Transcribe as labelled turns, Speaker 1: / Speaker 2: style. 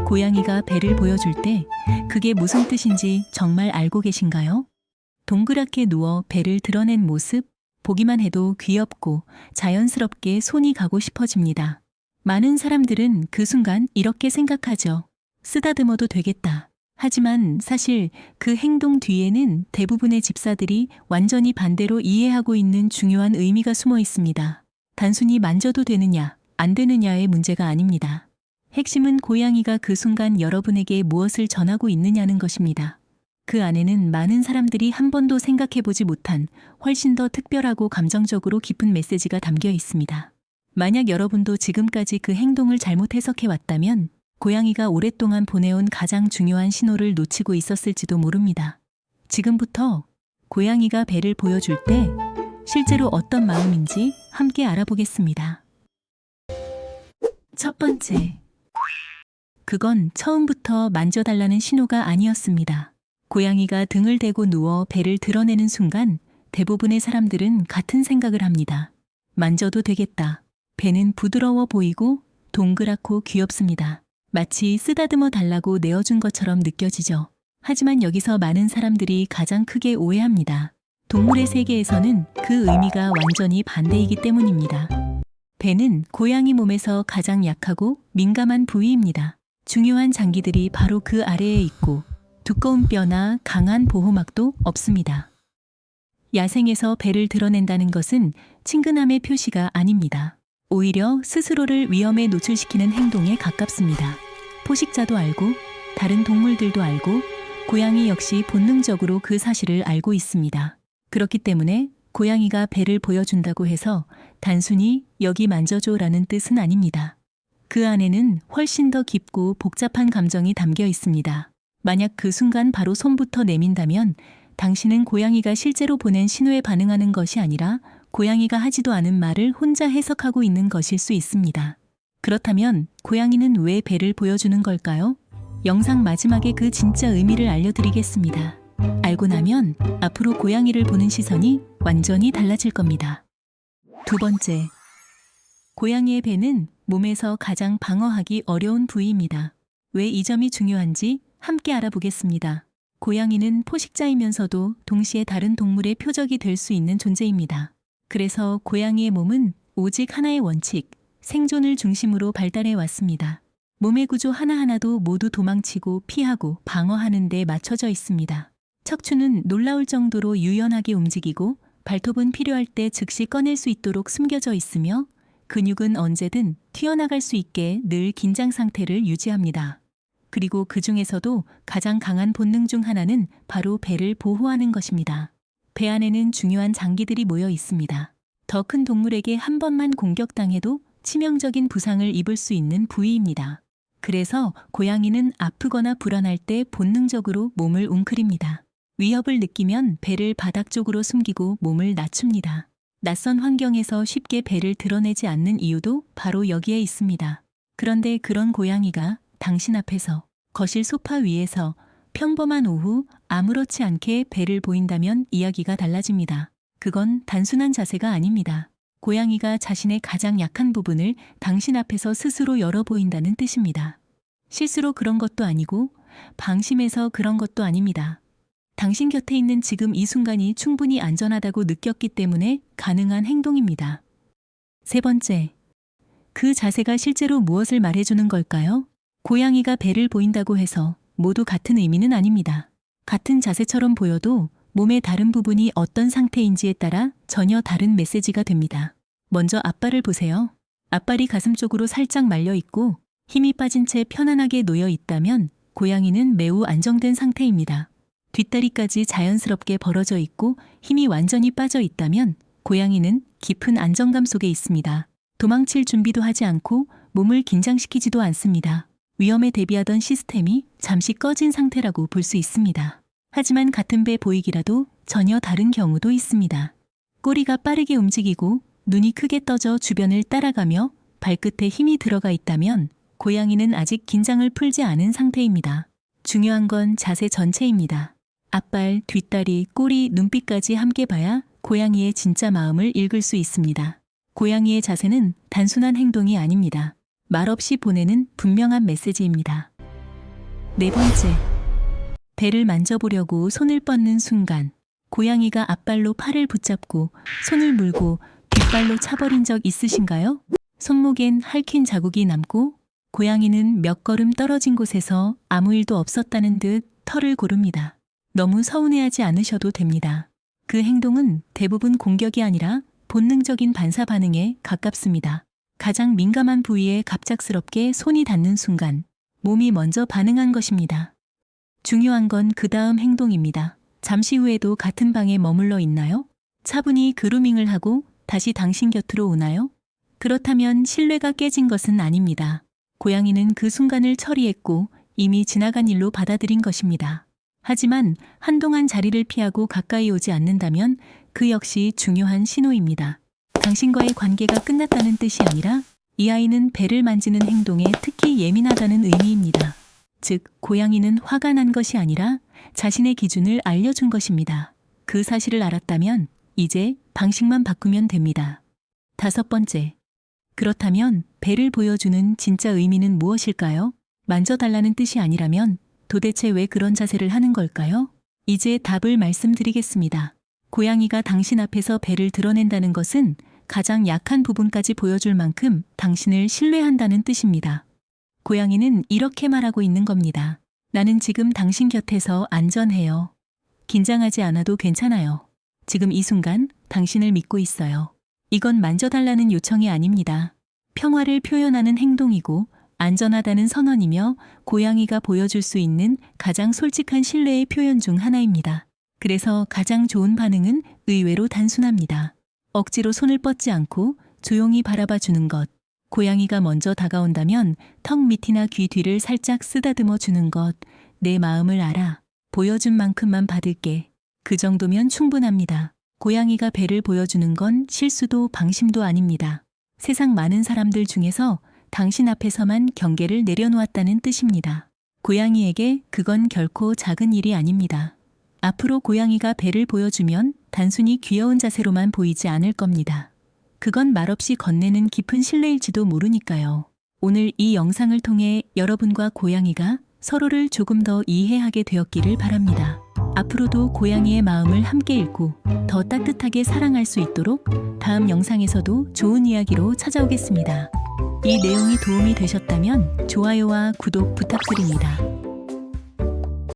Speaker 1: 고양이가 배를 보여줄 때 그게 무슨 뜻인지 정말 알고 계신가요? 동그랗게 누워 배를 드러낸 모습, 보기만 해도 귀엽고 자연스럽게 손이 가고 싶어집니다. 많은 사람들은 그 순간 이렇게 생각하죠. 쓰다듬어도 되겠다. 하지만 사실 그 행동 뒤에는 대부분의 집사들이 완전히 반대로 이해하고 있는 중요한 의미가 숨어 있습니다. 단순히 만져도 되느냐, 안 되느냐의 문제가 아닙니다. 핵심은 고양이가 그 순간 여러분에게 무엇을 전하고 있느냐는 것입니다. 그 안에는 많은 사람들이 한 번도 생각해보지 못한 훨씬 더 특별하고 감정적으로 깊은 메시지가 담겨 있습니다. 만약 여러분도 지금까지 그 행동을 잘못 해석해왔다면 고양이가 오랫동안 보내온 가장 중요한 신호를 놓치고 있었을지도 모릅니다. 지금부터 고양이가 배를 보여줄 때 실제로 어떤 마음인지 함께 알아보겠습니다. 첫 번째, 그건 처음부터 만져달라는 신호가 아니었습니다. 고양이가 등을 대고 누워 배를 드러내는 순간 대부분의 사람들은 같은 생각을 합니다. 만져도 되겠다. 배는 부드러워 보이고 동그랗고 귀엽습니다. 마치 쓰다듬어 달라고 내어준 것처럼 느껴지죠. 하지만 여기서 많은 사람들이 가장 크게 오해합니다. 동물의 세계에서는 그 의미가 완전히 반대이기 때문입니다. 배는 고양이 몸에서 가장 약하고 민감한 부위입니다. 중요한 장기들이 바로 그 아래에 있고 두꺼운 뼈나 강한 보호막도 없습니다. 야생에서 배를 드러낸다는 것은 친근함의 표시가 아닙니다. 오히려 스스로를 위험에 노출시키는 행동에 가깝습니다. 포식자도 알고 다른 동물들도 알고 고양이 역시 본능적으로 그 사실을 알고 있습니다. 그렇기 때문에 고양이가 배를 보여준다고 해서 단순히 여기 만져줘라는 뜻은 아닙니다. 그 안에는 훨씬 더 깊고 복잡한 감정이 담겨 있습니다. 만약 그 순간 바로 손부터 내민다면 당신은 고양이가 실제로 보낸 신호에 반응하는 것이 아니라 고양이가 하지도 않은 말을 혼자 해석하고 있는 것일 수 있습니다. 그렇다면 고양이는 왜 배를 보여주는 걸까요? 영상 마지막에 그 진짜 의미를 알려드리겠습니다. 알고 나면 앞으로 고양이를 보는 시선이 완전히 달라질 겁니다. 두 번째, 고양이의 배는 몸에서 가장 방어하기 어려운 부위입니다. 왜 이 점이 중요한지 함께 알아보겠습니다. 고양이는 포식자이면서도 동시에 다른 동물의 표적이 될 수 있는 존재입니다. 그래서 고양이의 몸은 오직 하나의 원칙, 생존을 중심으로 발달해 왔습니다. 몸의 구조 하나하나도 모두 도망치고 피하고 방어하는 데 맞춰져 있습니다. 척추는 놀라울 정도로 유연하게 움직이고 발톱은 필요할 때 즉시 꺼낼 수 있도록 숨겨져 있으며 근육은 언제든 튀어나갈 수 있게 늘 긴장 상태를 유지합니다. 그리고 그 중에서도 가장 강한 본능 중 하나는 바로 배를 보호하는 것입니다. 배 안에는 중요한 장기들이 모여 있습니다. 더 큰 동물에게 한 번만 공격당해도 치명적인 부상을 입을 수 있는 부위입니다. 그래서 고양이는 아프거나 불안할 때 본능적으로 몸을 웅크립니다. 위협을 느끼면 배를 바닥 쪽으로 숨기고 몸을 낮춥니다. 낯선 환경에서 쉽게 배를 드러내지 않는 이유도 바로 여기에 있습니다. 그런데 그런 고양이가 당신 앞에서 거실 소파 위에서 평범한 오후 아무렇지 않게 배를 보인다면 이야기가 달라집니다. 그건 단순한 자세가 아닙니다. 고양이가 자신의 가장 약한 부분을 당신 앞에서 스스로 열어 보인다는 뜻입니다. 실수로 그런 것도 아니고 방심해서 그런 것도 아닙니다. 당신 곁에 있는 지금 이 순간이 충분히 안전하다고 느꼈기 때문에 가능한 행동입니다. 세 번째, 그 자세가 실제로 무엇을 말해주는 걸까요? 고양이가 배를 보인다고 해서 모두 같은 의미는 아닙니다. 같은 자세처럼 보여도 몸의 다른 부분이 어떤 상태인지에 따라 전혀 다른 메시지가 됩니다. 먼저 앞발을 보세요. 앞발이 가슴 쪽으로 살짝 말려 있고 힘이 빠진 채 편안하게 놓여 있다면 고양이는 매우 안정된 상태입니다. 뒷다리까지 자연스럽게 벌어져 있고 힘이 완전히 빠져 있다면 고양이는 깊은 안정감 속에 있습니다. 도망칠 준비도 하지 않고 몸을 긴장시키지도 않습니다. 위험에 대비하던 시스템이 잠시 꺼진 상태라고 볼 수 있습니다. 하지만 같은 배 보이기라도 전혀 다른 경우도 있습니다. 꼬리가 빠르게 움직이고 눈이 크게 떠져 주변을 따라가며 발끝에 힘이 들어가 있다면 고양이는 아직 긴장을 풀지 않은 상태입니다. 중요한 건 자세 전체입니다. 앞발, 뒷다리, 꼬리, 눈빛까지 함께 봐야 고양이의 진짜 마음을 읽을 수 있습니다. 고양이의 자세는 단순한 행동이 아닙니다. 말없이 보내는 분명한 메시지입니다. 네 번째, 배를 만져보려고 손을 뻗는 순간 고양이가 앞발로 팔을 붙잡고 손을 물고 뒷발로 차버린 적 있으신가요? 손목엔 핥힌 자국이 남고 고양이는 몇 걸음 떨어진 곳에서 아무 일도 없었다는 듯 털을 고릅니다. 너무 서운해하지 않으셔도 됩니다. 그 행동은 대부분 공격이 아니라 본능적인 반사 반응에 가깝습니다. 가장 민감한 부위에 갑작스럽게 손이 닿는 순간 몸이 먼저 반응한 것입니다. 중요한 건 그 다음 행동입니다. 잠시 후에도 같은 방에 머물러 있나요? 차분히 그루밍을 하고 다시 당신 곁으로 오나요? 그렇다면 신뢰가 깨진 것은 아닙니다. 고양이는 그 순간을 처리했고 이미 지나간 일로 받아들인 것입니다. 하지만 한동안 자리를 피하고 가까이 오지 않는다면 그 역시 중요한 신호입니다. 당신과의 관계가 끝났다는 뜻이 아니라 이 아이는 배를 만지는 행동에 특히 예민하다는 의미입니다. 즉, 고양이는 화가 난 것이 아니라 자신의 기준을 알려준 것입니다. 그 사실을 알았다면 이제 방식만 바꾸면 됩니다. 다섯 번째, 그렇다면 배를 보여주는 진짜 의미는 무엇일까요? 만져달라는 뜻이 아니라면 도대체 왜 그런 자세를 하는 걸까요? 이제 답을 말씀드리겠습니다. 고양이가 당신 앞에서 배를 드러낸다는 것은 가장 약한 부분까지 보여줄 만큼 당신을 신뢰한다는 뜻입니다. 고양이는 이렇게 말하고 있는 겁니다. 나는 지금 당신 곁에서 안전해요. 긴장하지 않아도 괜찮아요. 지금 이 순간 당신을 믿고 있어요. 이건 만져달라는 요청이 아닙니다. 평화를 표현하는 행동이고 안전하다는 선언이며 고양이가 보여줄 수 있는 가장 솔직한 신뢰의 표현 중 하나입니다. 그래서 가장 좋은 반응은 의외로 단순합니다. 억지로 손을 뻗지 않고 조용히 바라봐 주는 것. 고양이가 먼저 다가온다면 턱 밑이나 귀 뒤를 살짝 쓰다듬어 주는 것. 내 마음을 알아. 보여준 만큼만 받을게. 그 정도면 충분합니다. 고양이가 배를 보여주는 건 실수도 방심도 아닙니다. 세상 많은 사람들 중에서 당신 앞에서만 경계를 내려놓았다는 뜻입니다. 고양이에게 그건 결코 작은 일이 아닙니다. 앞으로 고양이가 배를 보여주면 단순히 귀여운 자세로만 보이지 않을 겁니다. 그건 말없이 건네는 깊은 신뢰일지도 모르니까요. 오늘 이 영상을 통해 여러분과 고양이가 서로를 조금 더 이해하게 되었기를 바랍니다. 앞으로도 고양이의 마음을 함께 읽고 더 따뜻하게 사랑할 수 있도록 다음 영상에서도 좋은 이야기로 찾아오겠습니다. 이 내용이 도움이 되셨다면 좋아요와 구독 부탁드립니다.